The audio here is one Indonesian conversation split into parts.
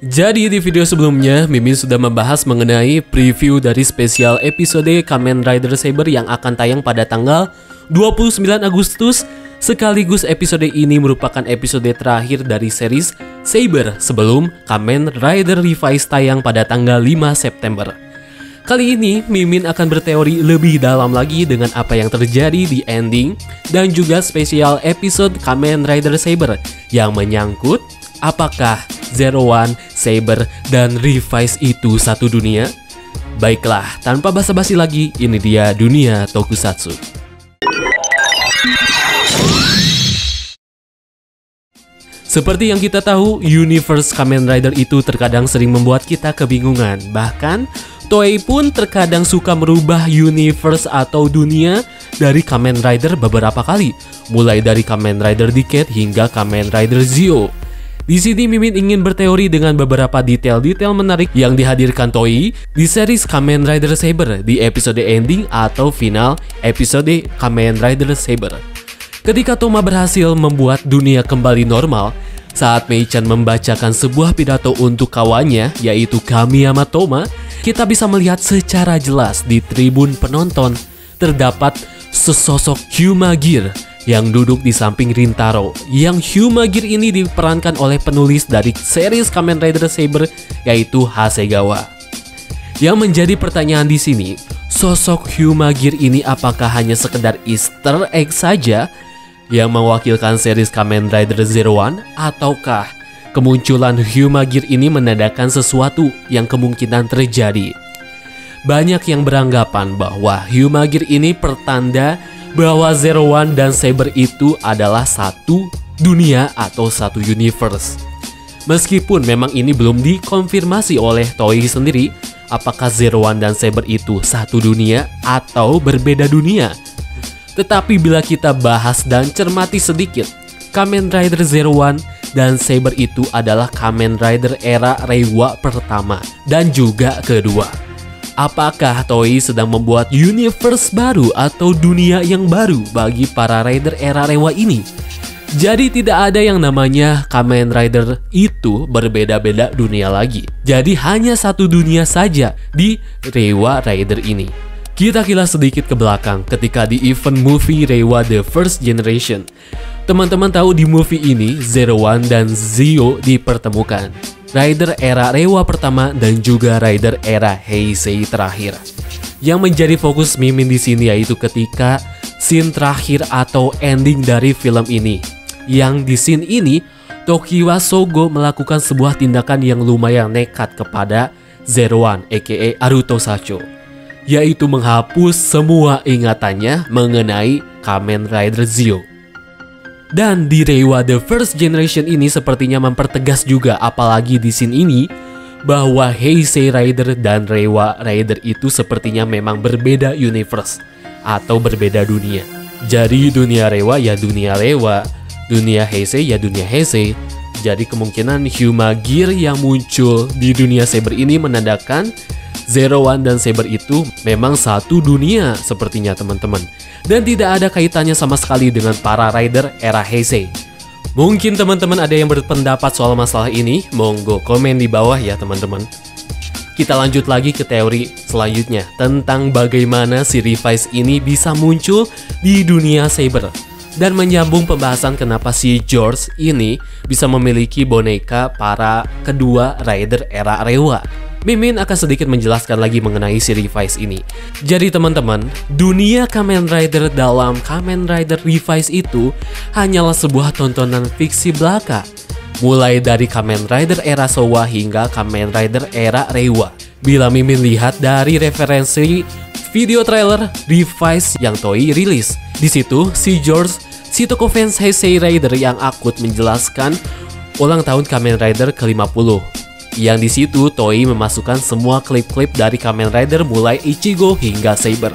Jadi di video sebelumnya, Mimin sudah membahas mengenai preview dari spesial episode Kamen Rider Saber yang akan tayang pada tanggal 29 Agustus. Sekaligus episode ini merupakan episode terakhir dari series Saber sebelum Kamen Rider Revised tayang pada tanggal 5 September. Kali ini, Mimin akan berteori lebih dalam lagi dengan apa yang terjadi di ending dan juga spesial episode Kamen Rider Saber yang menyangkut apakah Zero One, Saber, dan Revised itu satu dunia? Baiklah, tanpa basa-basi lagi, ini dia dunia Tokusatsu. Seperti yang kita tahu, universe Kamen Rider itu terkadang sering membuat kita kebingungan. Bahkan, Toei pun terkadang suka merubah universe atau dunia dari Kamen Rider beberapa kali. Mulai dari Kamen Rider Decade hingga Kamen Rider Zio. Di sini Mimin ingin berteori dengan beberapa detail-detail menarik yang dihadirkan Toei di series Kamen Rider Saber di episode ending atau final episode Kamen Rider Saber. Ketika Toma berhasil membuat dunia kembali normal, saat Mei-chan membacakan sebuah pidato untuk kawannya, yaitu Kamiyama Toma, kita bisa melihat secara jelas di tribun penonton terdapat sesosok Hyuma-Gear yang duduk di samping Rintaro. Yang Hyuma-Gear ini diperankan oleh penulis dari series Kamen Rider Saber, yaitu Hasegawa. Yang menjadi pertanyaan di sini, sosok Hyuma-Gear ini apakah hanya sekedar Easter egg saja yang mewakilkan series Kamen Rider Zero One, ataukah kemunculan Hyuma-Gear ini menandakan sesuatu yang kemungkinan terjadi? Banyak yang beranggapan bahwa Hyuma-Gear ini pertanda bahwa Zero One dan Saber itu adalah satu dunia atau satu universe. Meskipun memang ini belum dikonfirmasi oleh Toei sendiri, apakah Zero One dan Saber itu satu dunia atau berbeda dunia. Tetapi bila kita bahas dan cermati sedikit, Kamen Rider Zero One dan Saber itu adalah Kamen Rider era Reiwa pertama dan juga kedua. Apakah Toei sedang membuat universe baru atau dunia yang baru bagi para rider era Reiwa ini? Jadi tidak ada yang namanya Kamen Rider itu berbeda-beda dunia lagi. Jadi hanya satu dunia saja di Reiwa Rider ini. Kita kilas sedikit ke belakang ketika di event movie Reiwa The First Generation. Teman-teman tahu di movie ini Zero One dan Zio dipertemukan. Rider era Reiwa pertama dan juga Rider era Heisei terakhir. Yang menjadi fokus Mimin di sini yaitu ketika scene terakhir atau ending dari film ini. Yang di scene ini Tokiwa Sogo melakukan sebuah tindakan yang lumayan nekat kepada Zero One aka Aruto Sacho, yaitu menghapus semua ingatannya mengenai Kamen Rider Zio. Dan di Reiwa The First Generation ini sepertinya mempertegas juga, apalagi di scene ini, bahwa Heisei Rider dan Reiwa Rider itu sepertinya memang berbeda universe atau berbeda dunia. Jadi dunia Reiwa ya dunia Reiwa, dunia Heisei ya dunia Heisei. Jadi kemungkinan Hyuma-Gear yang muncul di dunia Saber ini menandakan Zero One dan Saber itu memang satu dunia sepertinya teman-teman. Dan tidak ada kaitannya sama sekali dengan para rider era Heisei. Mungkin teman-teman ada yang berpendapat soal masalah ini, monggo komen di bawah ya teman-teman. Kita lanjut lagi ke teori selanjutnya tentang bagaimana si Revised ini bisa muncul di dunia Saber. Dan menyambung pembahasan kenapa si George ini bisa memiliki boneka para kedua rider era Reiwa. Mimin akan sedikit menjelaskan lagi mengenai si Revised ini. Jadi teman-teman, dunia Kamen Rider dalam Kamen Rider Revised itu hanyalah sebuah tontonan fiksi belaka. Mulai dari Kamen Rider era Showa hingga Kamen Rider era Reiwa. Bila Mimin lihat dari referensi video trailer Revised yang Toei rilis, di situ si George, si toko fans Heisei Rider yang akut menjelaskan ulang tahun Kamen Rider ke-50. Yang di situ Toei memasukkan semua klip-klip dari Kamen Rider mulai Ichigo hingga Saber.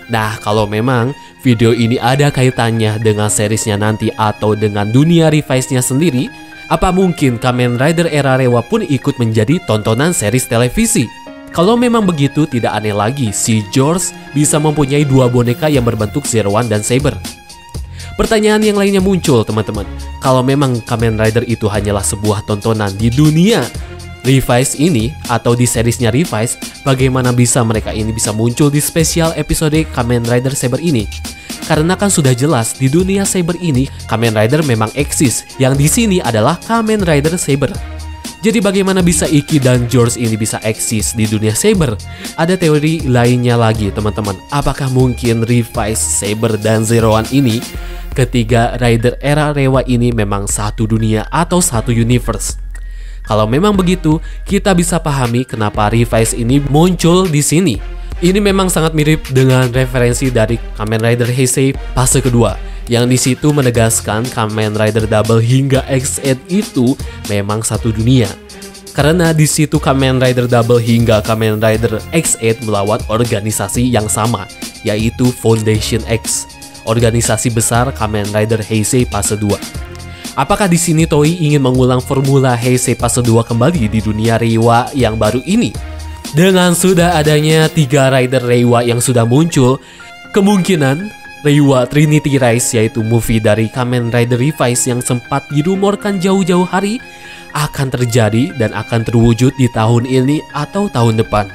Nah, kalau memang video ini ada kaitannya dengan seriesnya nanti atau dengan dunia Revised-nya sendiri, apa mungkin Kamen Rider era Reiwa pun ikut menjadi tontonan series televisi? Kalau memang begitu, tidak aneh lagi si George bisa mempunyai dua boneka yang berbentuk Zero One dan Saber. Pertanyaan yang lainnya muncul teman-teman. Kalau memang Kamen Rider itu hanyalah sebuah tontonan di dunia Revice ini atau di seriesnya Revice, bagaimana bisa mereka ini bisa muncul di spesial episode Kamen Rider Saber ini? Karena kan sudah jelas di dunia Saber ini Kamen Rider memang eksis, yang di sini adalah Kamen Rider Saber. Jadi bagaimana bisa Iki dan George ini bisa eksis di dunia Saber? Ada teori lainnya lagi teman-teman. Apakah mungkin Revice, Saber, dan Zero One ini, ketiga rider era Reiwa ini memang satu dunia atau satu universe? Kalau memang begitu, kita bisa pahami kenapa Revice ini muncul di sini. Ini memang sangat mirip dengan referensi dari Kamen Rider Heisei fase kedua, yang di situ menegaskan Kamen Rider Double hingga X8 itu memang satu dunia. Karena di situ Kamen Rider Double hingga Kamen Rider X8 melawan organisasi yang sama, yaitu Foundation X, organisasi besar Kamen Rider Heisei fase 2. Apakah di sini Toei ingin mengulang formula Heisei fase 2 kembali di dunia Reiwa yang baru ini? Dengan sudah adanya 3 rider Reiwa yang sudah muncul, kemungkinan Reiwa Trinity Rise, yaitu movie dari Kamen Rider Revice yang sempat dirumorkan jauh-jauh hari, akan terjadi dan akan terwujud di tahun ini atau tahun depan.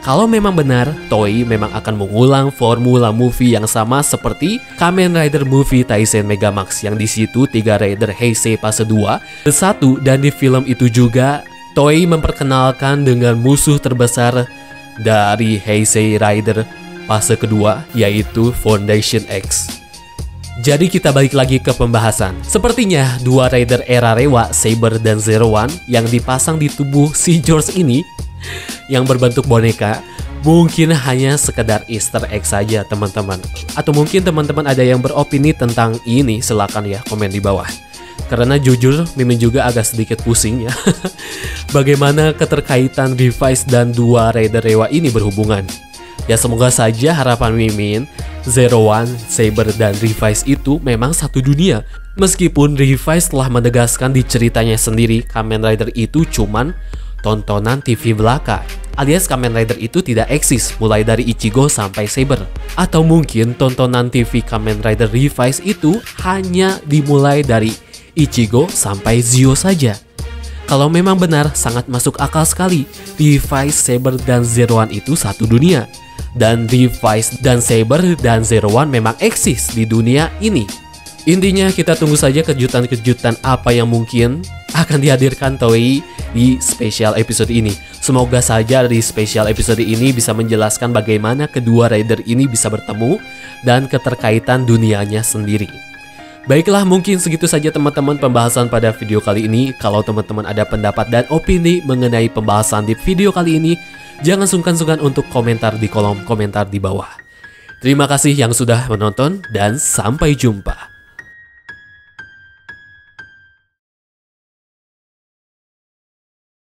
Kalau memang benar, Toei memang akan mengulang formula movie yang sama seperti Kamen Rider Movie Taisen Megamax, yang di situ 3 rider Heisei fase 2 bersatu, dan di film itu juga Toei memperkenalkan dengan musuh terbesar dari Heisei Rider fase kedua, yaitu Foundation X. Jadi kita balik lagi ke pembahasan. Sepertinya 2 rider era Reiwa, Saber dan Zero One yang dipasang di tubuh si George ini yang berbentuk boneka mungkin hanya sekedar Easter egg saja teman-teman. Atau mungkin teman-teman ada yang beropini tentang ini, silakan ya komen di bawah. Karena jujur Mimin juga agak sedikit pusing ya. Bagaimana keterkaitan Revice dan 2 rider Reiwa ini berhubungan. Ya semoga saja harapan Mimin, Zero One, Saber, dan Revice itu memang satu dunia. Meskipun Revice telah menegaskan di ceritanya sendiri Kamen Rider itu cuman tontonan TV belaka, alias Kamen Rider itu tidak eksis mulai dari Ichigo sampai Saber. Atau mungkin tontonan TV Kamen Rider Revice itu hanya dimulai dari Ichigo sampai Zio saja. Kalau memang benar, sangat masuk akal sekali Revice, Saber, dan Zero One itu satu dunia. Dan Revice dan Saber dan Zero One memang eksis di dunia ini. Intinya kita tunggu saja kejutan-kejutan apa yang mungkin akan dihadirkan Toei di spesial episode ini. Semoga saja di spesial episode ini bisa menjelaskan bagaimana kedua rider ini bisa bertemu dan keterkaitan dunianya sendiri. Baiklah, mungkin segitu saja teman-teman pembahasan pada video kali ini. Kalau teman-teman ada pendapat dan opini mengenai pembahasan di video kali ini, jangan sungkan-sungkan untuk komentar di kolom komentar di bawah. Terima kasih yang sudah menonton dan sampai jumpa.